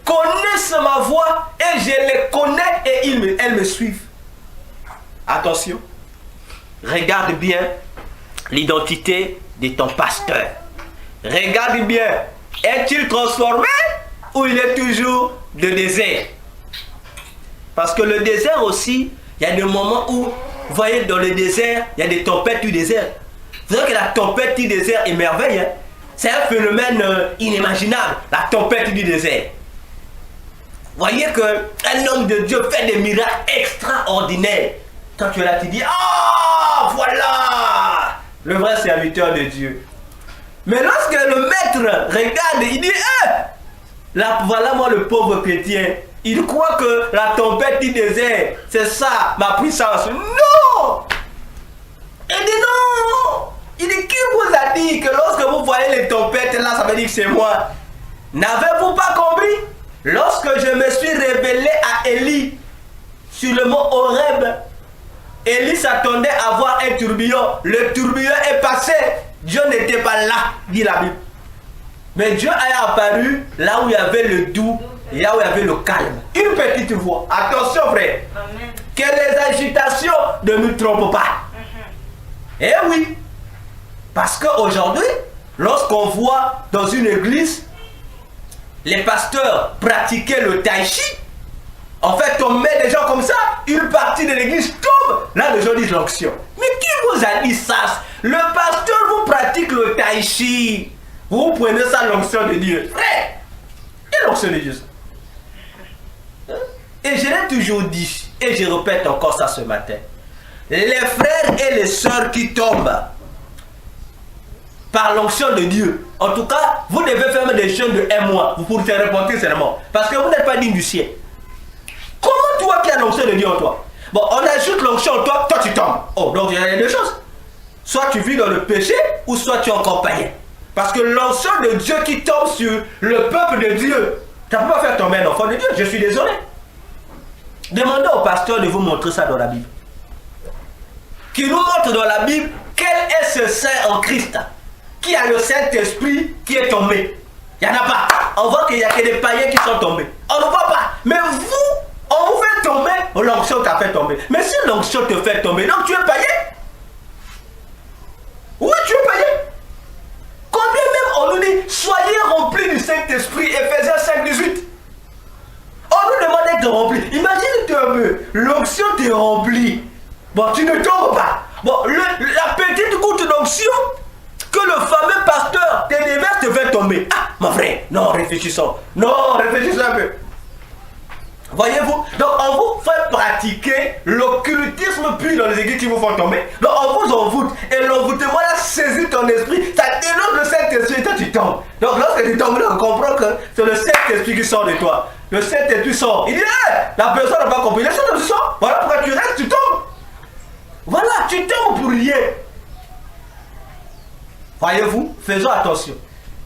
connaissent ma voix et je les connais et elles me suivent. Attention, regarde bien l'identité de ton pasteur. Regarde bien, est-il transformé ou il est toujours de désert? Parce que le désert aussi, il y a des moments où, vous voyez, dans le désert, il y a des tempêtes du désert. Vous savez que la tempête du désert est merveille. Hein? C'est un phénomène inimaginable, la tempête du désert. Vous voyez qu'un homme de Dieu fait des miracles extraordinaires. Quand tu es là, tu dis, ah, voilà le vrai serviteur de Dieu. Mais lorsque le maître regarde, il dit, là, voilà moi le pauvre chrétien. Il croit que la tempête du désert, c'est ça, ma puissance. Non! Il dit non! Il dit, qui vous a dit que lorsque vous voyez les tempêtes là, ça veut dire que c'est moi? N'avez-vous pas compris? Lorsque je me suis révélé à Élie sur le mont Horeb, Élie s'attendait à voir un tourbillon. Le tourbillon est passé. Dieu n'était pas là, dit la Bible. Mais Dieu est apparu là où il y avait le doux, là où il y avait le calme. Une petite voix. Attention, frère. Amen. Que les agitations ne nous trompent pas. Eh oui. Parce qu'aujourd'hui, lorsqu'on voit dans une église les pasteurs pratiquer le tai chi, en fait, on met des gens comme ça, une partie de l'église tombe. Là, les gens disent l'onction. Mais qui vous a dit ça? Le pasteur vous pratique le tai chi. Vous prenez ça, l'onction de Dieu. Frère, et l'onction de Dieu ça? Et je l'ai toujours dit, et je répète encore ça ce matin. Les frères et les sœurs qui tombent par l'onction de Dieu, en tout cas, vous devez faire des jeûnes de 1 mois pour se repentir seulement. Parce que vous n'êtes pas digne du ciel. Comment toi qui as l'onction de Dieu en toi? Bon, on ajoute l'onction en toi, toi tu tombes. Oh, donc il y a deux choses. Soit tu vis dans le péché, ou soit tu es encore païen. Parce que l'onction de Dieu qui tombe sur le peuple de Dieu, ça ne peut pas faire tomber un enfant de Dieu, je suis désolé. Demandez au pasteur de vous montrer ça dans la Bible. Qui nous montre dans la Bible quel est ce saint en Christ qui a le Saint-Esprit qui est tombé. Il n'y en a pas. On voit qu'il n'y a que des païens qui sont tombés. On ne voit pas. Mais vous, on vous fait tomber, l'onction t'a fait tomber. Mais si l'onction te fait tomber, donc tu es païen. Oui, tu es païen. Combien même on nous dit, soyez remplis du Saint-Esprit, Ephésiens 5, 18. On nous demande d'être remplis. Imagine-toi un peu, l'onction te remplit. Bon, tu ne tombes pas. Bon, la petite goutte d'onction que le fameux pasteur te déverse te fait tomber. Ah, mon frère, non, réfléchissons. Non, réfléchissons un peu. Voyez-vous, donc on vous fait pratiquer l'occultisme puis dans les églises qui vous font tomber. Donc on vous envoûte. Et l'envoûtement là saisit ton esprit. Ça dénonce le Saint-Esprit et toi tu tombes. Donc lorsque tu tombes, on comprend que c'est le Saint-Esprit qui sort de toi. Le Saint-Esprit sort. Il dit, hey, la personne n'a pas compris. Le Saint-Esprit sort. Voilà pourquoi tu restes, tu tombes. Voilà, tu tombes pour rien. Voyez-vous, faisons attention.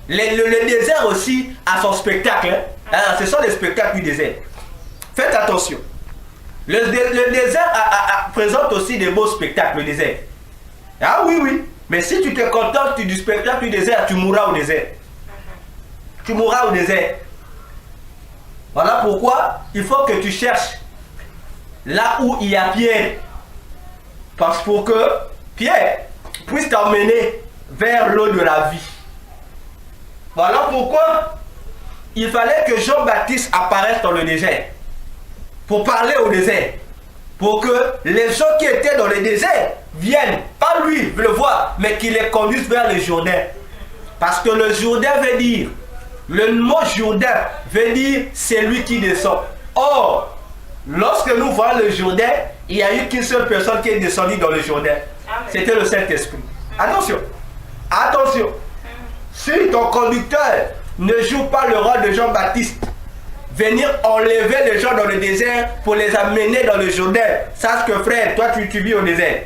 Le désert aussi a son spectacle. Hein? Ce sont les spectacles du désert. Faites attention. Le désert présente aussi des beaux spectacles, le désert. Ah oui, oui. Mais si tu te contentes du spectacle du désert, tu mourras au désert. Tu mourras au désert. Voilà pourquoi il faut que tu cherches là où il y a Pierre. Parce pour que Pierre puisse t'emmener vers l'eau de la vie. Voilà pourquoi il fallait que Jean-Baptiste apparaisse dans le désert. Pour parler au désert. Pour que les gens qui étaient dans le désert viennent. Pas lui, le voir, mais qu'il les conduise vers le Jourdain. Parce que le Jourdain veut dire, le mot Jourdain veut dire celui qui descend. Or, lorsque nous voyons le Jourdain, il n'y a eu qu'une seule personne qui est descendue dans le Jourdain. C'était le Saint-Esprit. Attention. Attention. Si ton conducteur ne joue pas le rôle de Jean-Baptiste, venir enlever les gens dans le désert pour les amener dans le Jourdain, sache que frère, toi tu vis au désert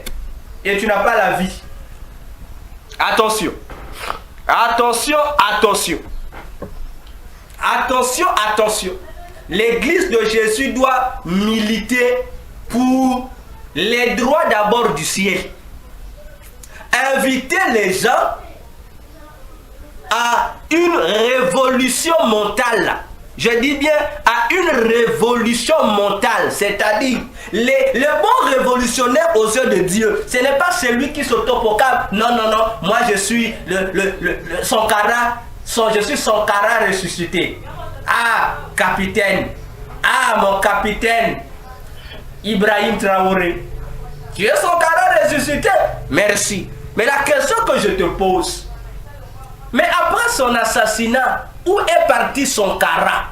et tu n'as pas la vie. Attention. Attention, attention. Attention, attention. L'église de Jésus doit militer pour les droits d'abord du ciel. Inviter les gens à une révolution mentale. Je dis bien à une révolution mentale, c'est-à-dire les bons révolutionnaires aux yeux de Dieu, ce n'est pas celui qui s'autoproclame. Non, non, non, moi je suis je suis Sankara ressuscité. Ah, capitaine. Ah, mon capitaine. Ibrahim Traoré. Tu es Sankara ressuscité? Merci. Mais la question que je te pose, mais après son assassinat, où est parti Sankara?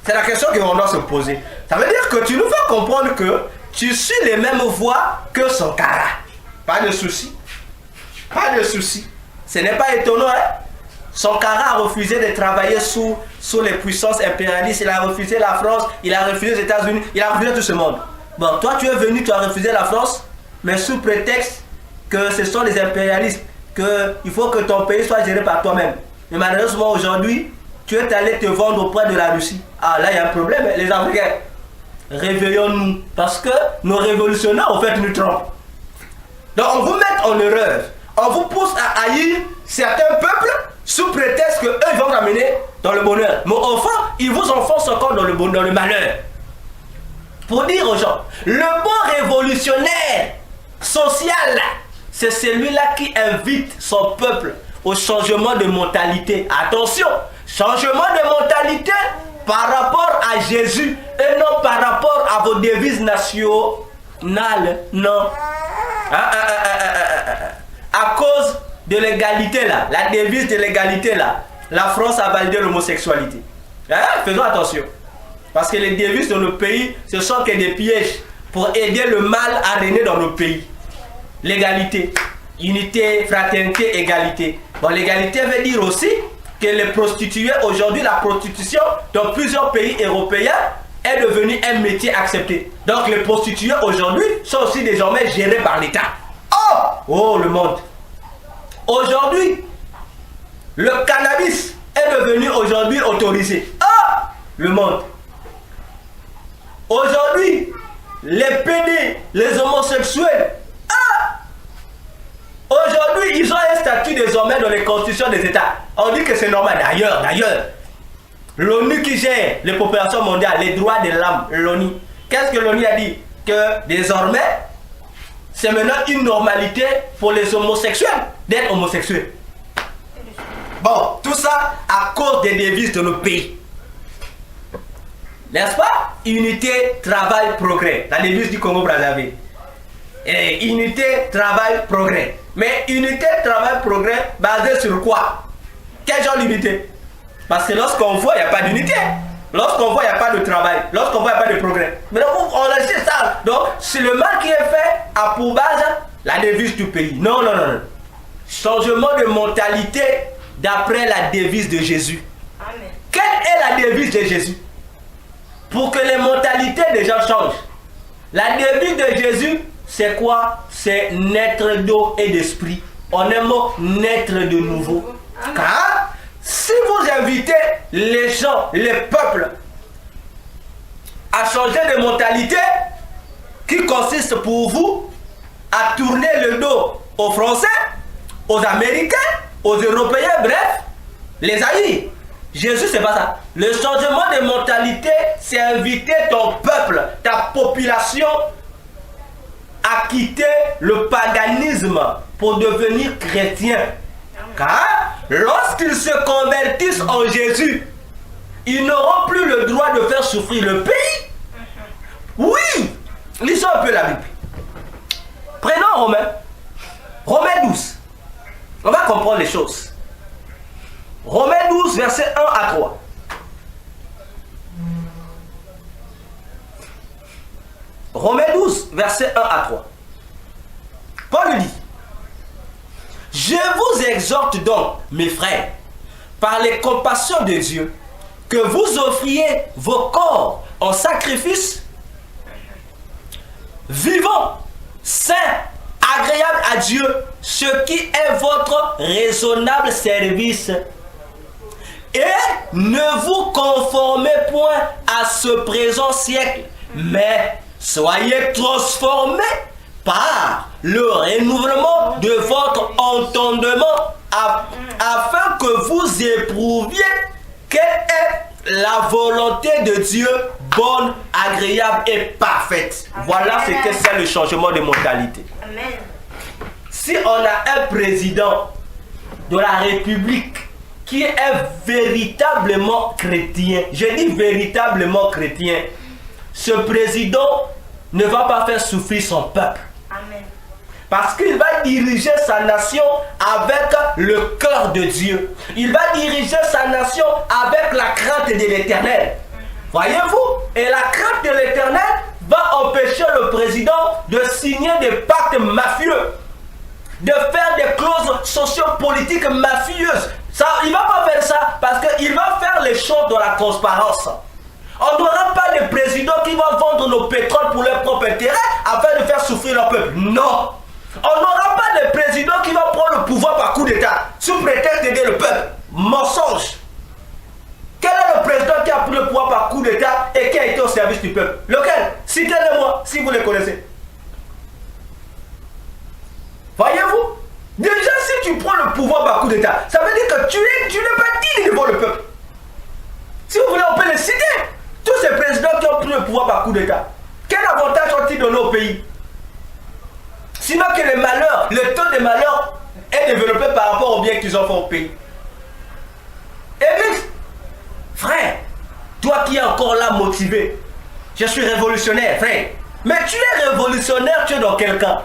C'est la question qu'on doit se poser. Ça veut dire que tu nous fais comprendre que tu suis les mêmes voies que Sankara. Pas de souci. Pas de souci. Ce n'est pas étonnant, hein? Sankara a refusé de travailler sous les puissances impérialistes. Il a refusé la France, il a refusé les États-Unis, il a refusé tout ce monde. Bon, toi tu es venu, tu as refusé la France, mais sous prétexte que ce sont les impérialistes, qu'il faut que ton pays soit géré par toi-même. Mais malheureusement aujourd'hui, tu es allé te vendre auprès de la Russie. Ah là, il y a un problème, les Africains. Réveillons-nous, parce que nos révolutionnaires, en fait, nous trompent. Donc on vous met en erreur. On vous pousse à haïr certains peuples sous prétexte qu'eux, ils vont vous amener dans le bonheur. Mais enfin, ils vous enfoncent encore dans le malheur. Pour dire aux gens, le bon révolutionnaire social, c'est celui-là qui invite son peuple au changement de mentalité. Attention, changement de mentalité par rapport à Jésus et non par rapport à vos devises nationales. Non. À cause de l'égalité là, la devise de l'égalité là, la France a validé l'homosexualité. Faisons attention. Parce que les devises de nos pays, ce sont que des pièges pour aider le mal à régner dans nos pays. L'égalité, unité, fraternité, égalité. Bon, l'égalité veut dire aussi que les prostituées, aujourd'hui, la prostitution dans plusieurs pays européens est devenue un métier accepté. Donc les prostituées aujourd'hui sont aussi désormais gérées par l'État. Oh, le monde. Aujourd'hui, le cannabis est devenu aujourd'hui autorisé. Le monde. Aujourd'hui, les PD, les homosexuels, aujourd'hui, ils ont un statut désormais dans les constitutions des États. On dit que c'est normal. D'ailleurs, l'ONU qui gère les populations mondiales, les droits de l'homme, l'ONU, qu'est-ce que l'ONU a dit? Que désormais, c'est maintenant une normalité pour les homosexuels d'être homosexuels. Bon, tout ça à cause des devises de nos pays. N'est-ce pas? Unité, travail, progrès. La devise du Congo-Brazzaville. Unité, travail, progrès. Mais unité, travail, progrès, basé sur quoi? Quel genre d'unité? Parce que lorsqu'on voit, il n'y a pas d'unité. Lorsqu'on voit, il n'y a pas de travail. Lorsqu'on voit, il n'y a pas de progrès. Mais donc, on a laissé ça. Donc, c'est le mal qui est fait à pour base la devise du pays. Non. Changement de mentalité d'après la devise de Jésus. Amen. Quelle est la devise de Jésus? Pour que les mentalités des gens changent. La devise de Jésus, c'est quoi? C'est naître d'eau et d'esprit. En un mot, naître de nouveau. Amen. Car si vous invitez les gens, les peuples, à changer de mentalité, qui consiste pour vous à tourner le dos aux Français, aux Américains, aux Européens, bref, les haïr. Jésus, c'est pas ça. Le changement de mentalité, c'est inviter ton peuple, ta population, à quitter le paganisme pour devenir chrétien. Car lorsqu'ils se convertissent en Jésus, ils n'auront plus le droit de faire souffrir le pays. Oui, lisons un peu la Bible. Prenons Romains 12. On va comprendre les choses. Romains 12, versets 1 à 3. Romains 12, versets 1 à 3. Paul dit: je vous exhorte donc, mes frères, par les compassions de Dieu, que vous offriez vos corps en sacrifice vivant, saint, agréable à Dieu, ce qui est votre raisonnable service. Et ne vous conformez point à ce présent siècle, mais soyez transformés par le renouvellement de votre entendement, afin que vous éprouviez quelle est la volonté de Dieu, bonne, agréable et parfaite. Voilà ce que c'est le changement de mentalité. Amen. Si on a un président de la République qui est véritablement chrétien, je dis véritablement chrétien, ce président ne va pas faire souffrir son peuple. Amen. Parce qu'il va diriger sa nation avec le cœur de Dieu. Il va diriger sa nation avec la crainte de l'Éternel. Voyez-vous? Et la crainte de l'Éternel va empêcher le président de signer des pactes mafieux, de faire des clauses sociopolitiques mafieuses. Ça, il ne va pas faire ça parce qu'il va faire les choses dans la transparence. On n'aura pas de président qui va vendre nos pétroles pour leur propre intérêt afin de faire souffrir leur peuple. Non. On n'aura pas de président qui va prendre le pouvoir par coup d'État, sous prétexte d'aider le peuple. Mensonge. Quel est le président qui a pris le pouvoir par coup d'État et qui a été au service du peuple? Lequel? Citez-le-moi, si vous le connaissez. Voyez-vous? Déjà, si tu prends le pouvoir par coup d'État, ça veut dire que tu n'es pas digne devant le peuple. Si vous voulez, on peut les citer. Tous ces présidents qui ont pris le pouvoir par coup d'État, quel avantage ont-ils donné au pays? Sinon que le taux de malheur est développé par rapport au bien qu'ils ont fait au pays. Église, frère, toi qui es encore là motivé, je suis révolutionnaire, frère. Mais tu es révolutionnaire, tu es dans quel cas?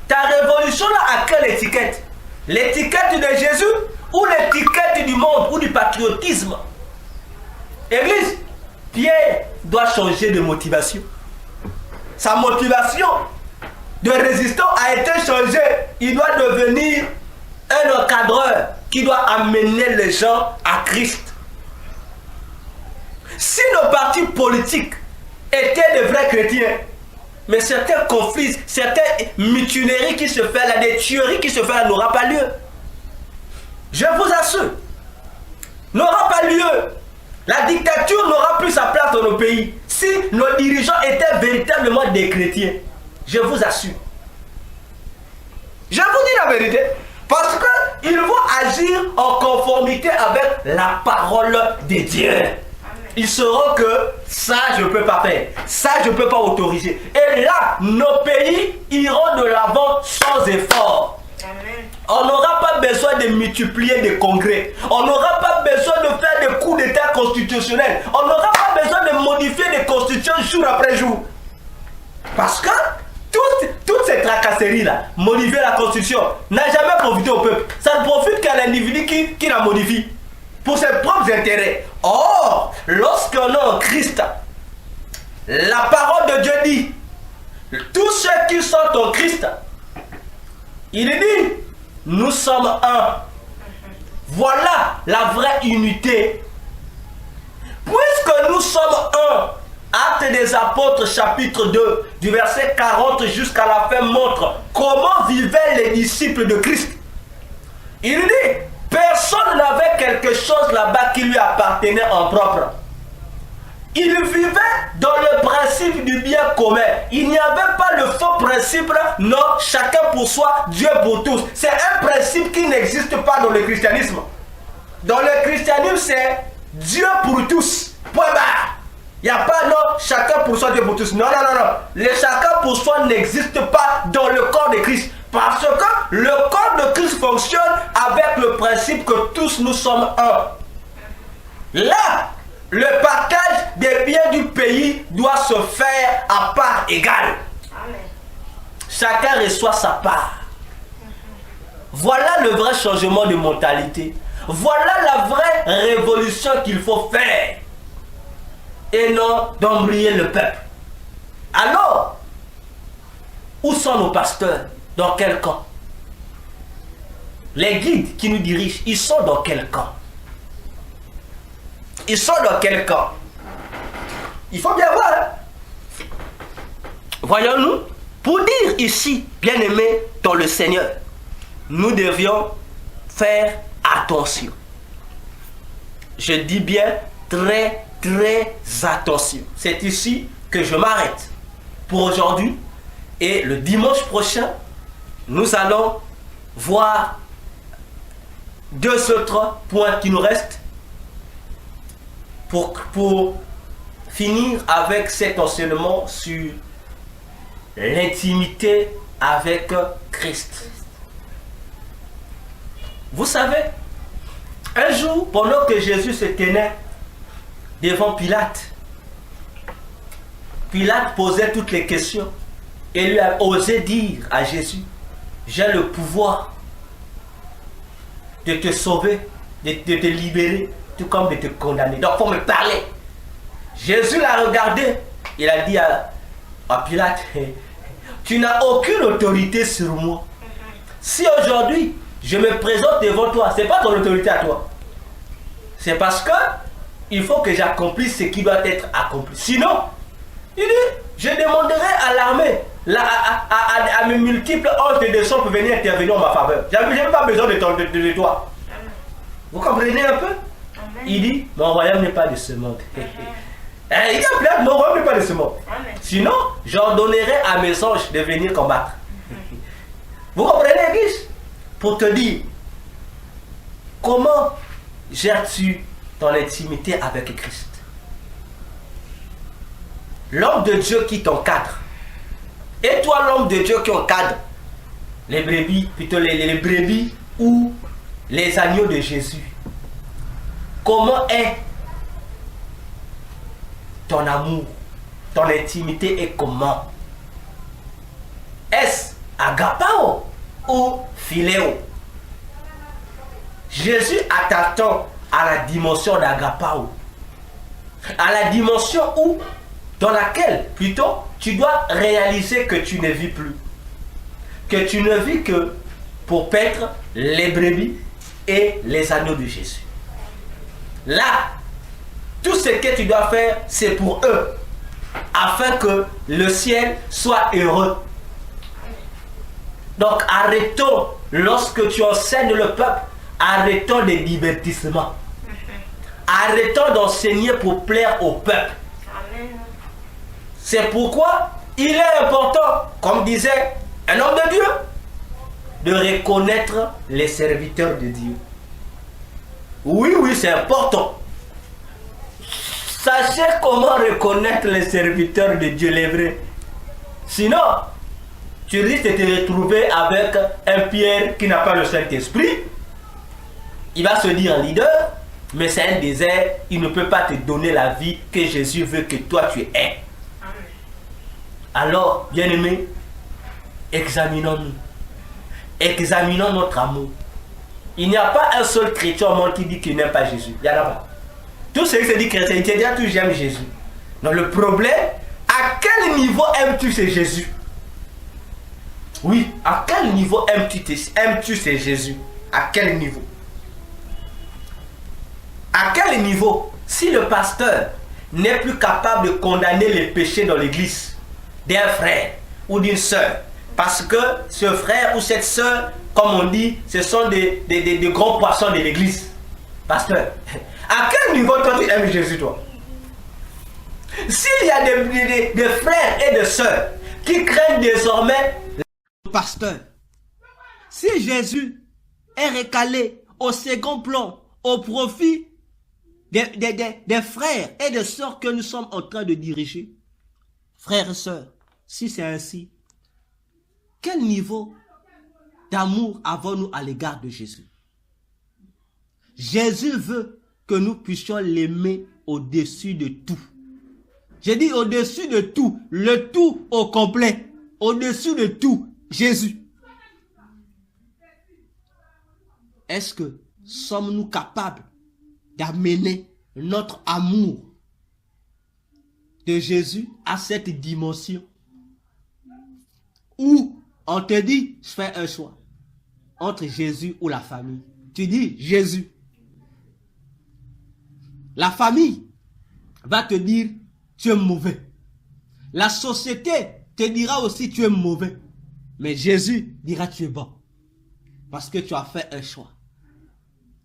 Ta révolution là a quelle étiquette? L'étiquette de Jésus ou l'étiquette du monde ou du patriotisme? Église, Pierre doit changer de motivation. Sa motivation de résistant a été changée. Il doit devenir un encadreur qui doit amener les gens à Christ. Si nos partis politiques étaient de vrais chrétiens, mais certains conflits, certaines mutineries qui se font là, des tueries qui se font là, n'aura pas lieu. Je vous assure, n'aura pas lieu. La dictature n'aura plus sa place dans nos pays si nos dirigeants étaient véritablement des chrétiens. Je vous assure. Je vous dis la vérité. Parce qu'ils vont agir en conformité avec la parole de Dieu. Ils sauront que ça, je ne peux pas faire. Ça, je ne peux pas autoriser. Et là, nos pays iront de l'avant sans effort. Amen. On n'aura pas besoin de multiplier des congrès. On n'aura pas besoin de faire des coups d'état constitutionnels. On n'aura pas besoin de modifier des constitutions jour après jour. Parce que toute cette tracasserie-là, modifier la constitution, n'a jamais profité au peuple. Ça ne profite qu'à l'individu qui la modifie pour ses propres intérêts. Or, lorsqu'on est en Christ, la parole de Dieu dit, tous ceux qui sont en Christ, il dit, nous sommes un. Voilà la vraie unité. Puisque nous sommes un, Actes des Apôtres chapitre 2, du verset 40 jusqu'à la fin montre comment vivaient les disciples de Christ. Il dit, personne n'avait quelque chose là-bas qui lui appartenait en propre. Il vivait dans le principe du bien commun. Il n'y avait pas le faux principe, non, chacun pour soi, Dieu pour tous. C'est un principe qui n'existe pas dans le christianisme. Dans le christianisme, c'est Dieu pour tous. Point barre. Il n'y a pas non, chacun pour soi, Dieu pour tous. Non, non, non, non. Le chacun pour soi n'existe pas dans le corps de Christ. Parce que le corps de Christ fonctionne avec le principe que tous nous sommes un. Là, le partage des biens du pays doit se faire à part égale. Amen. Chacun reçoit sa part. Voilà le vrai changement de mentalité. Voilà la vraie révolution qu'il faut faire. Et non d'embrayer le peuple. Alors, où sont nos pasteurs? Dans quel camp? Les guides qui nous dirigent, ils sont dans quel camp? Ils sont dans quel camp? Il faut bien voir. Hein? Voyons-nous, pour dire ici, bien-aimés dans le Seigneur, nous devions faire attention. Je dis bien très attention. C'est ici que je m'arrête pour aujourd'hui. Et le dimanche prochain, nous allons voir 2 autres points qui nous restent pour finir avec cet enseignement sur l'intimité avec Christ. Vous savez, un jour, pendant que Jésus se tenait devant Pilate, Pilate posait toutes les questions et lui a osé dire à Jésus, j'ai le pouvoir de te sauver, de te libérer, tout comme de te condamner. Donc il faut me parler. Jésus l'a regardé, il a dit à Pilate, tu n'as aucune autorité sur moi. Si aujourd'hui je me présente devant toi, ce n'est pas ton autorité à toi. C'est parce que il faut que j'accomplisse ce qui doit être accompli. Sinon, il dit, je demanderai à l'armée là, à mes multiples ordres de son pour venir intervenir en ma faveur. Je n'ai même pas besoin de toi. Vous comprenez un peu? Il dit, mon royaume n'est pas de ce monde. Il a plein, mon royaume n'est pas de ce monde. Sinon, j'ordonnerai à mes anges de venir combattre. Vous comprenez, Église? Pour te dire, comment gères-tu ton intimité avec Christ? L'homme de Dieu qui t'encadre. Et toi, l'homme de Dieu qui encadre les brebis, plutôt les brebis ou les agneaux de Jésus. Comment est ton amour, ton intimité est comment? Est-ce agapao ou philéo? Jésus t'attend à la dimension d'agapao, à la dimension où, dans laquelle, plutôt, tu dois réaliser que tu ne vis plus, que tu ne vis que pour paître les brebis et les agneaux de Jésus. Là, tout ce que tu dois faire, c'est pour eux, afin que le ciel soit heureux. Donc arrêtons, lorsque tu enseignes le peuple, arrêtons les divertissements. Arrêtons d'enseigner pour plaire au peuple. C'est pourquoi il est important, comme disait un homme de Dieu, de reconnaître les serviteurs de Dieu. Oui, c'est important. Sachez comment reconnaître les serviteurs de Dieu, les vrais. Sinon, tu risques de te retrouver avec un Pierre qui n'a pas le Saint-Esprit. Il va se dire leader, mais c'est un désert. Il ne peut pas te donner la vie que Jésus veut que toi tu aies. Alors, bien-aimés, examinons-nous. Examinons notre amour. Il n'y a pas un seul chrétien au monde qui dit qu'il n'aime pas Jésus. Il n'y en a pas. Tous ceux qui se disent chrétiens, ils te disent tous j'aime Jésus. Donc le problème, à quel niveau aimes-tu ce Jésus? Oui, à quel niveau aimes-tu ce Jésus? À quel niveau? À quel niveau? Si le pasteur n'est plus capable de condamner les péchés dans l'église d'un frère ou d'une sœur, parce que ce frère ou cette sœur, comme on dit, ce sont des grands poissons de l'église. Pasteur, à quel niveau toi tu aimes Jésus, toi? S'il y a des frères et des sœurs qui craignent désormais le pasteur, si Jésus est recalé au second plan au profit des frères et des sœurs que nous sommes en train de diriger, frères et sœurs, si c'est ainsi, quel niveau d'amour avons-nous à l'égard de Jésus? Jésus veut que nous puissions l'aimer au-dessus de tout. J'ai dit au-dessus de tout, le tout au complet, au-dessus de tout, Jésus. Est-ce que sommes-nous capables d'amener notre amour de Jésus à cette dimension où on te dit, je fais un choix entre Jésus ou la famille. Tu dis Jésus. La famille va te dire, tu es mauvais. La société te dira aussi, tu es mauvais. Mais Jésus dira, tu es bon. Parce que tu as fait un choix.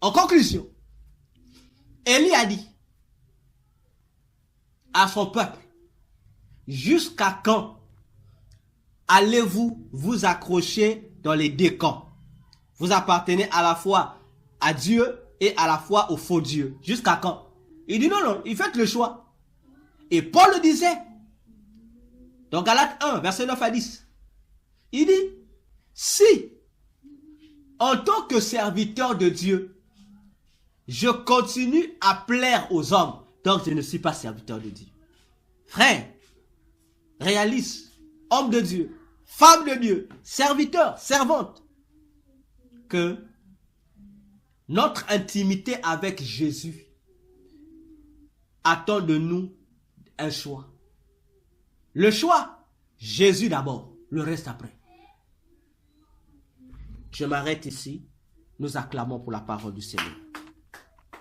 En conclusion, Élie a dit à son peuple, jusqu'à quand allez-vous vous accrocher dans les deux camps? Vous appartenez à la fois à Dieu et à la fois au faux Dieu. Jusqu'à quand? Il dit non, il fait le choix. Et Paul le disait. Dans Galates 1, verset 9 à 10. Il dit, si, en tant que serviteur de Dieu, je continue à plaire aux hommes, donc je ne suis pas serviteur de Dieu. Frère, réalise, homme de Dieu, femme de Dieu, serviteur, servante, que notre intimité avec Jésus attend de nous un choix. Le choix, Jésus d'abord, le reste après. Je m'arrête ici. Nous acclamons pour la parole du Seigneur.